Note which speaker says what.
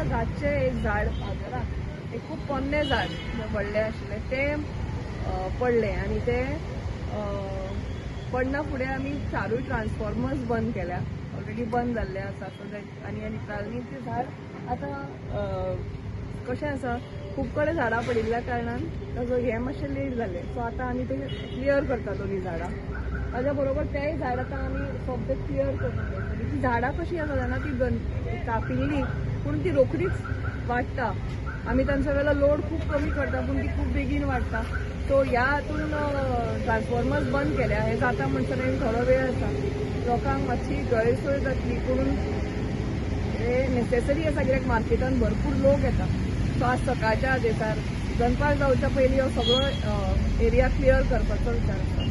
Speaker 1: घाटचे एक झाड हांगा एक खूप पोन्ने झाड व्हडले आशिल्ले ते पडले आणि ते पडना फुडें आमी चारूय ट्रान्सफॉर्मर्स बंद केल्या ऑलरेडी बंद जाल्ले आसा सो दॅट आनी ते झाड आतां कशें आसा खूब कडेन झाडां पडिल्ल्या कारणान ताजो हें मातशें लेट जालें सो आतां आमी ते क्लियर करता दोनी झाडां ताज्या बरोबर तेय झाड आतां आमी सोबत क्लियर करून उडयतलीं ती झाडां कशीं आसा जाणा ती कापिल्लीं पूण ती रोखडीच वाडटा आमी तांच्या वेळेला लोड खूब कमी करता पूण ती खूब बेगीन वाडटा सो ह्या हातून ट्रान्सफॉर्मर्स बंद केल्या हें जाता म्हणसर थोडो वेळ आसा लोकांक मातशी गैरसोय जातली पूण हे नेसेसरी आसा कित्याक मार्केटान भरपूर लोक येता सो आज सकाळच्या हाजेकार दनपार जावच्या पयलीं हो सगळो एरिया क्लियर करपाचो विचार आसा